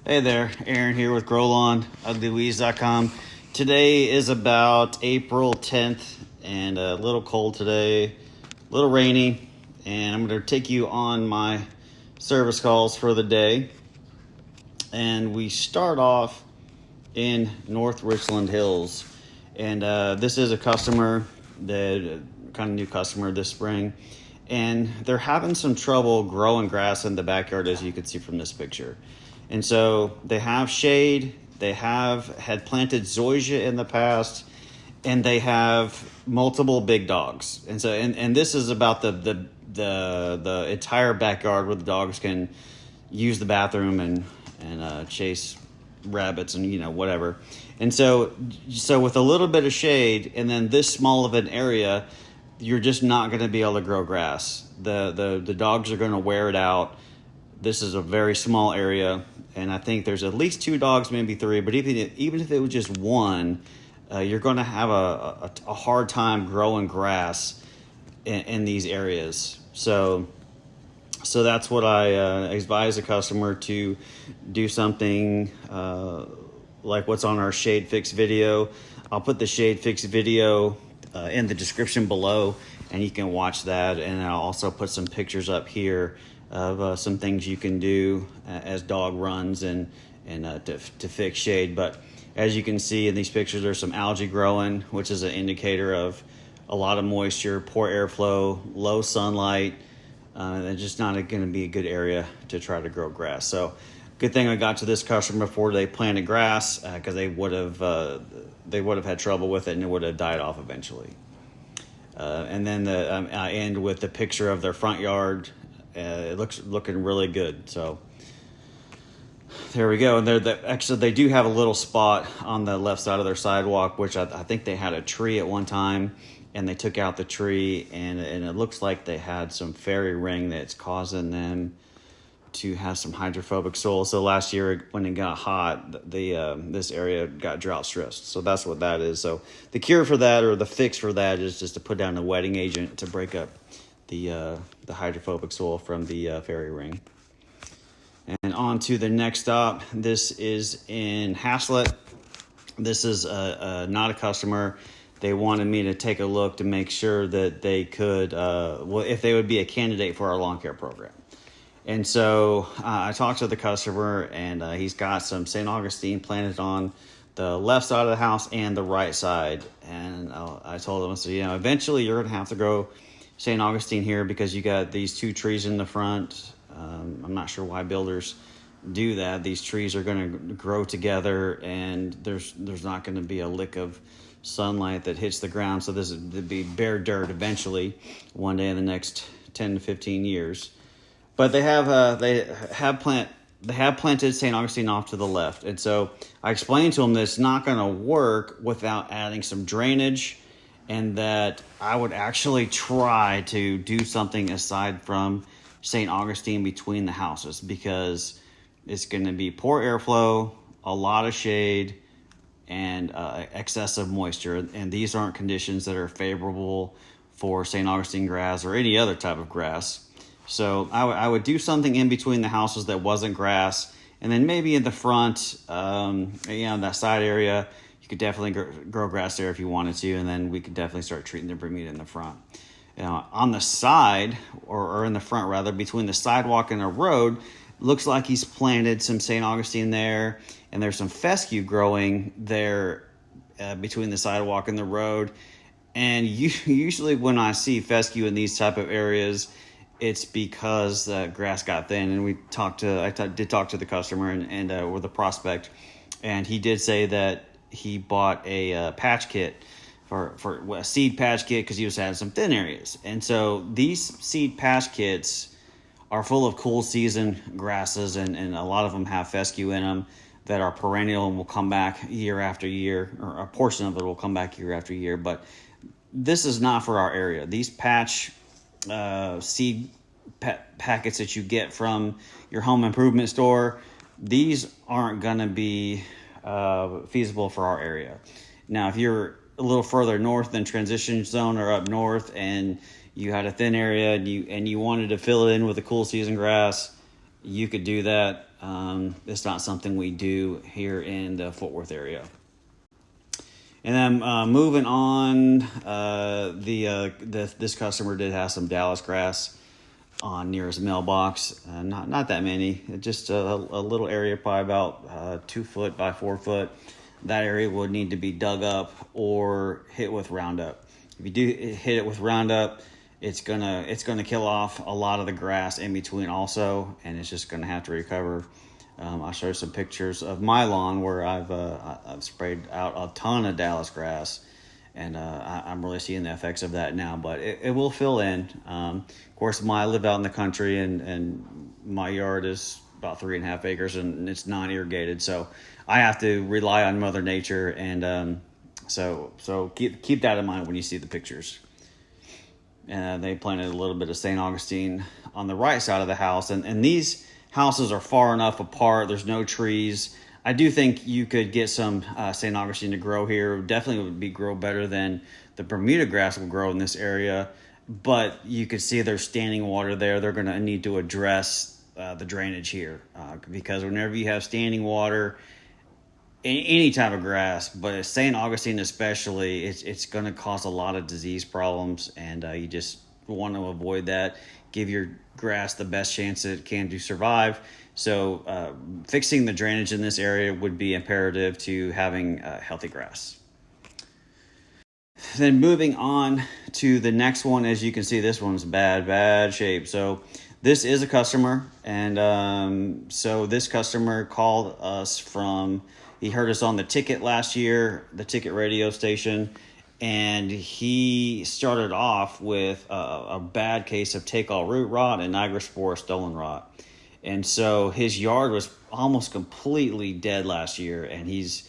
Hey there, Aaron here with Gro Lawn Uglyweeds.com. Today is about April 10th and a little cold today, a little rainy, and I'm going to take you on my service calls for the day. And we start off in North Richland Hills, and this is a customer, that kind of new customer this spring, and they're having some trouble growing grass in the backyard, as you can see from this picture. And so they have shade, they have had planted zoysia in the past, and they have multiple big dogs. And so and this is about the entire backyard where the dogs can use the bathroom and chase rabbits and whatever. And so with a little bit of shade and then this small of an area, you're just not going to be able to grow grass. The dogs are going to wear it out. This is a very small area, and I think there's at least 2 dogs, maybe 3. But even if it was just one, you're going to have a hard time growing grass in these areas. So that's what I advise a customer to do something like what's on our Shade Fix video. I'll put the Shade Fix video in the description below, and you can watch that. And I'll also put some pictures up here of some things you can do as dog runs and to fix shade. But as you can see in these pictures, there's some algae growing, which is an indicator of a lot of moisture, poor airflow, low sunlight. It's just not going to be a good area to try to grow grass. So good thing I got to this customer before they planted grass, because they would have had trouble with it and it would have died off eventually. And then I end with the picture of their front yard. It looking really good. So there we go. And actually they do have a little spot on the left side of their sidewalk, which I think they had a tree at one time, and they took out the tree, and it looks like they had some fairy ring that's causing them to have some hydrophobic soil. So last year when it got hot, this area got drought stressed. So that's what that is. So the cure for that, or the fix for that, is just to put down a wetting agent to break up the hydrophobic soil from the fairy ring. And on to the next stop. This is in Haslett. This is not a customer. They wanted me to take a look to make sure that they could, if they would be a candidate for our lawn care program. And so I talked to the customer, and he's got some St. Augustine planted on the left side of the house and the right side. And I told him, I said, eventually you're going to have to grow St. Augustine here, because you got these 2 trees in the front. I'm not sure why builders do that. These trees are going to grow together, and there's not going to be a lick of sunlight that hits the ground. So this would be bare dirt eventually, one day in the next 10 to 15 years. But they have planted St. Augustine off to the left, and so I explained to them that it's not going to work without adding some drainage, and that I would actually try to do something aside from St. Augustine between the houses, because it's going to be poor airflow, a lot of shade, and excessive moisture. And these aren't conditions that are favorable for St. Augustine grass or any other type of grass. So I would do something in between the houses that wasn't grass, and then maybe in the front, that side area, you could definitely grow grass there if you wanted to, and then we could definitely start treating the Bermuda in the front. On the side, or in the front rather, between the sidewalk and the road, looks like he's planted some St. Augustine there, and there's some fescue growing there between the sidewalk and the road. And usually when I see fescue in these type of areas, it's because grass got thin. And I did talk to the customer and or the prospect, and he did say that he bought a patch kit for a seed patch kit, because he was having some thin areas. And so these seed patch kits are full of cool season grasses, and a lot of them have fescue in them that are perennial and will come back year after year, or a portion of it will come back year after year. But this is not for our area. These patch seed packets that you get from your home improvement store, these aren't going to be feasible for our area. Now, if you're a little further north than transition zone, or up north, and you had a thin area and you wanted to fill it in with a cool season grass, you could do that. It's not something we do here in the Fort Worth area. And then moving on, this customer did have some Dallas grass on near his mailbox. Not that many, just a little area, probably about 2 foot by 4 foot. That area would need to be dug up or hit with Roundup. If you do hit it with Roundup, it's gonna kill off a lot of the grass in between also, and it's just gonna have to recover. I'll show you some pictures of my lawn where I've sprayed out a ton of Dallas grass, and I'm really seeing the effects of that now. But it will fill in. Of course, I live out in the country, and my yard is about 3.5 acres, and it's non-irrigated, so I have to rely on Mother Nature, and so keep that in mind when you see the pictures. And they planted a little bit of St. Augustine on the right side of the house, and these houses are far enough apart. There's no trees. I do think you could get some St. Augustine to grow here. Definitely would grow better than the Bermuda grass will grow in this area. But you could see there's standing water there. They're going to need to address the drainage here because whenever you have standing water, any type of grass, but St. Augustine especially, it's going to cause a lot of disease problems, and you just want to avoid that. Give your grass the best chance it can to survive. So fixing the drainage in this area would be imperative to having healthy grass. Then moving on to the next one, as you can see, this one's bad shape. So this is a customer, and so this customer called us he heard us on the Ticket last year, the Ticket radio station, and he started off with a bad case of take-all root rot and nigrospora stolen rot. And so his yard was almost completely dead last year, and he's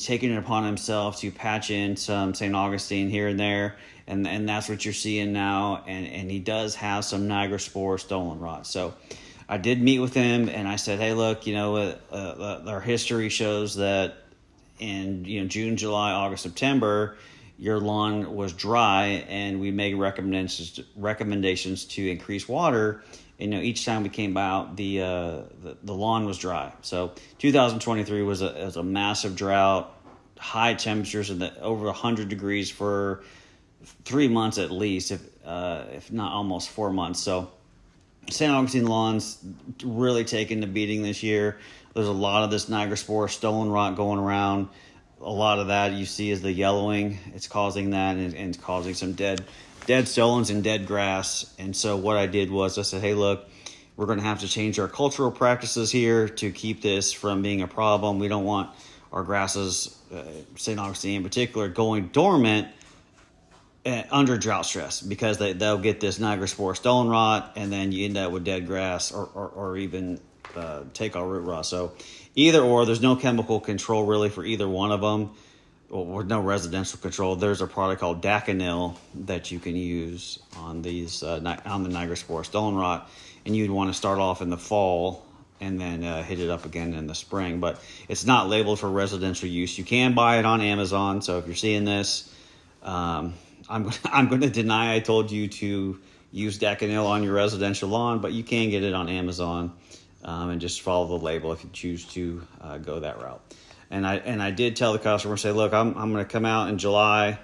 taken it upon himself to patch in some St. Augustine here and there, and that's what you're seeing now. And he does have some nigrospora stolen rot. So I did meet with him, and I said, hey, look, our history shows that in June, July, August, September, your lawn was dry, and we made recommendations to increase water. And each time we came out, the lawn was dry. So 2023 was a massive drought, high temperatures over 100 degrees for 3 months at least, if not almost 4 months. So St. Augustine lawns really taking the beating this year. There's a lot of this nigrospora stolen rot going around. A lot of that you see is the yellowing. It's causing that, and it's causing some dead stolons and dead grass. And so what I did was I said, hey, look, we're going to have to change our cultural practices here to keep this from being a problem. We don't want our grasses, St. Augustine in particular, going dormant under drought stress, because they'll get this nigrospora stolen rot, and then you end up with dead grass or even take-all root rot. So either or, there's no chemical control really for either one of them, or no residential control. There's a product called Daconil that you can use on these on the nigrospora stolen rot, and you'd want to start off in the fall and then hit it up again in the spring. But it's not labeled for residential use. You can buy it on Amazon. So if you're seeing this, I'm going to deny I told you to use Daconil on your residential lawn, but you can get it on Amazon, and just follow the label if you choose to go that route. And I did tell the customer, say, look, I'm going to come out in July,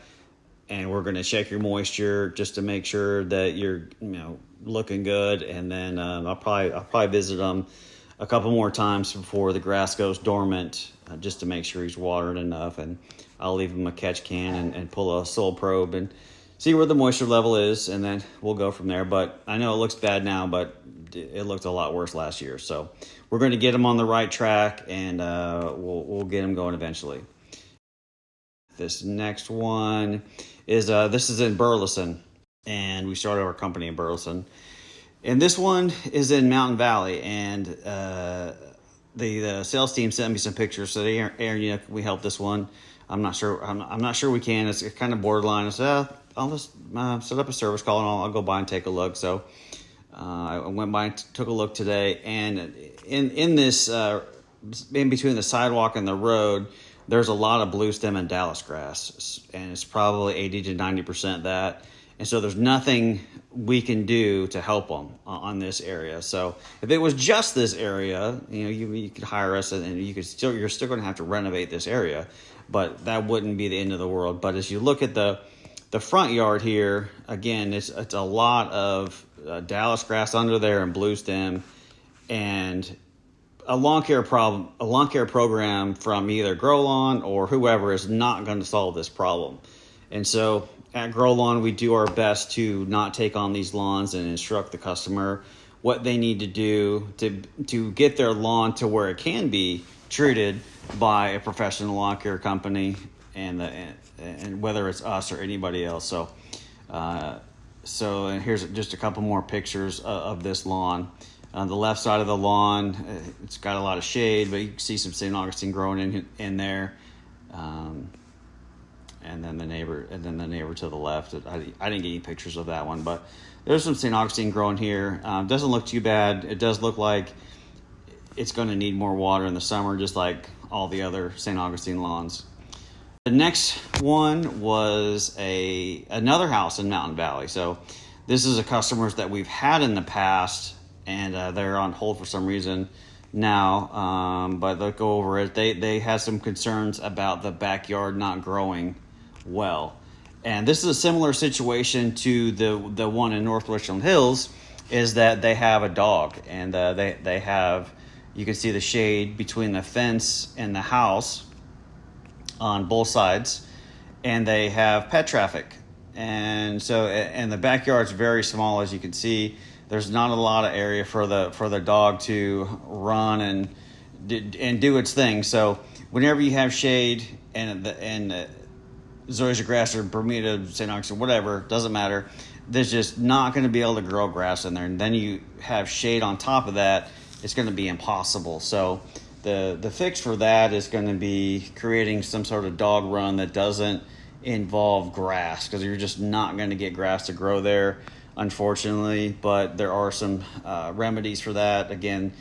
and we're going to check your moisture just to make sure that you're looking good, and then I'll probably visit them a couple more times before the grass goes dormant, just to make sure he's watered enough. And I'll leave him a catch can and pull a soil probe and see where the moisture level is, and then we'll go from there. But I know it looks bad now, but it looked a lot worse last year. So we're going to get him on the right track, and we'll get him going eventually. This next one is this is in Burleson, and we started our company in Burleson. And this one is in Mountain Valley, and the sales team sent me some pictures. So they, Aaron, we help this one. I'm not sure. I'm not sure we can. It's kind of borderline. I said, I'll just set up a service call, and I'll go by and take a look. So I went by and took a look today, and in this in between the sidewalk and the road, there's a lot of blue stem and Dallas grass, and it's probably 80 to 90% that. And so there's nothing we can do to help them on this area. So if it was just this area, you could hire us, and you're still going to have to renovate this area, but that wouldn't be the end of the world. But as you look at the front yard here, again, it's a lot of Dallas grass under there and blue stem, and a lawn care program from either Gro Lawn or whoever is not going to solve this problem. And so at Gro Lawn, we do our best to not take on these lawns and instruct the customer what they need to do to get their lawn to where it can be treated by a professional lawn care company, and whether it's us or anybody else. So and here's just a couple more pictures of this lawn. On the left side of the lawn, it's got a lot of shade, but you can see some St. Augustine growing in there. And then the neighbor to the left. I didn't get any pictures of that one, but there's some St. Augustine growing here. Doesn't look too bad. It does look like it's going to need more water in the summer, just like all the other St. Augustine lawns. The next one was another house in Mountain Valley. So this is a customer that we've had in the past, and they're on hold for some reason now, but they'll go over it. They had some concerns about the backyard not growing well, and this is a similar situation to the one in North Richland Hills, is that they have a dog, and they have, you can see the shade between the fence and the house on both sides, and they have pet traffic, and the backyard's very small, as you can see. There's not a lot of area for the dog to run and do its thing. So whenever you have shade and zoysia grass or Bermuda, St. Augustine, whatever, doesn't matter, there's just not going to be able to grow grass in there. And then you have shade on top of that, it's going to be impossible. So the fix for that is going to be creating some sort of dog run that doesn't involve grass, because you're just not going to get grass to grow there, unfortunately. But there are some remedies for that. Again,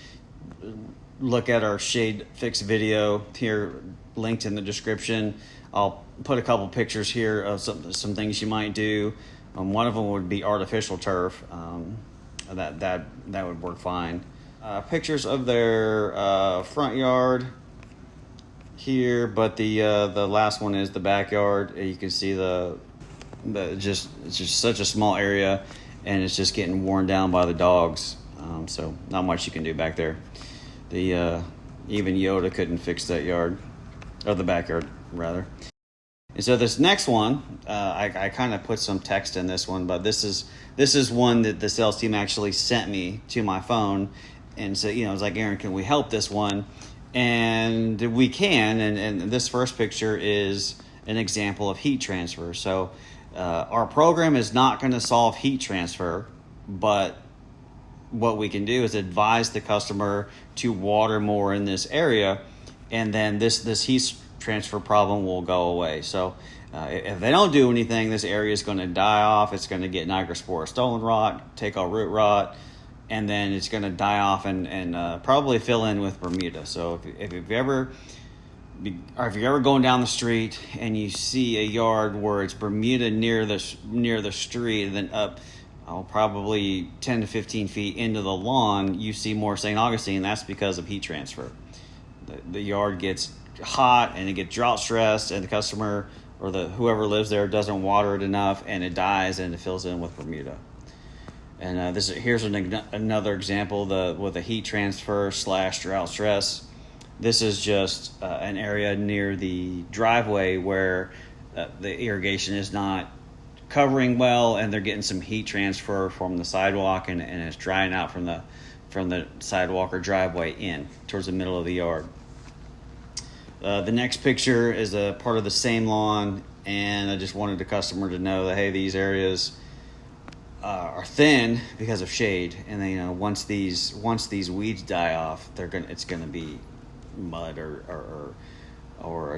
look at our shade fix video here, linked in the description. I'll put a couple pictures here of some things you might do. One of them would be artificial turf. That would work fine. Pictures of their front yard here, but the last one is the backyard. You can see it's just such a small area, and it's just getting worn down by the dogs. So not much you can do back there. Even Yoda couldn't fix that yard, or the backyard rather. And so this next one, I kind of put some text in this one, but this is one that the sales team actually sent me to my phone, and so it's like, Aaron, can we help this one? And we can. And this first picture is an example of heat transfer. So our program is not going to solve heat transfer, but what we can do is advise the customer to water more in this area, and then this heat transfer problem will go away. So if they don't do anything, this area is going to die off. It's going to get nigrospora stolon rot, take all root rot, and then it's going to die off and probably fill in with Bermuda. So if you're ever going down the street and you see a yard where it's Bermuda near the street, and then up probably 10 to 15 feet into the lawn, you see more St. Augustine. That's because of heat transfer. The yard gets hot and it gets drought stressed, and the customer or whoever lives there doesn't water it enough, and it dies and it fills in with Bermuda. And here's another example with a heat transfer / drought stress. This is just an area near the driveway where the irrigation is not covering well, and they're getting some heat transfer from the sidewalk, and it's drying out from the sidewalk or driveway in towards the middle of the yard. The next picture is a part of the same lawn, and I just wanted the customer to know that, hey, these areas are thin because of shade, and then once these weeds die off, it's gonna be mud or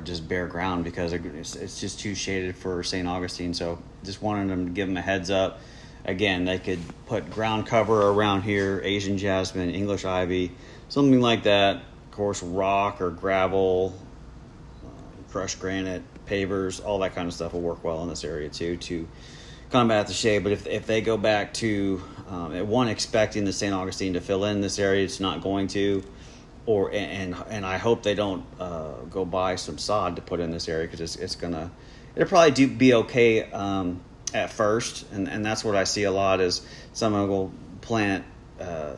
just bare ground, because it's just too shaded for St. Augustine. So just wanted them to give them a heads up. Again, they could put ground cover around here, Asian jasmine, English ivy, something like that. Of course, rock or gravel, crushed granite, pavers, all that kind of stuff will work well in this area too, to combat the shade. But if they go back to one, expecting the St. Augustine to fill in this area, it's not going to. And I hope they don't go buy some sod to put in this area, because it'll probably be okay at first, and that's what I see a lot is someone will plant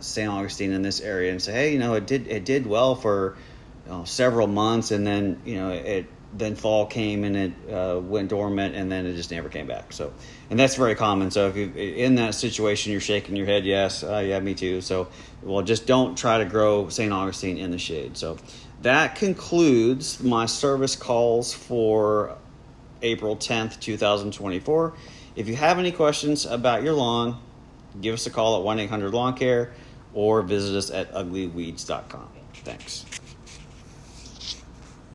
St. Augustine in this area and say, hey, it did well for several months, and then then fall came and it went dormant, and then it just never came back. So, and that's very common. So if you in that situation, you're shaking your head, yes, yeah, me too. So, well, just don't try to grow St. Augustine in the shade. So that concludes my service calls for April 10th, 2024. If you have any questions about your lawn, give us a call at 1-800-LAWN-CARE or visit us at uglyweeds.com. Thanks.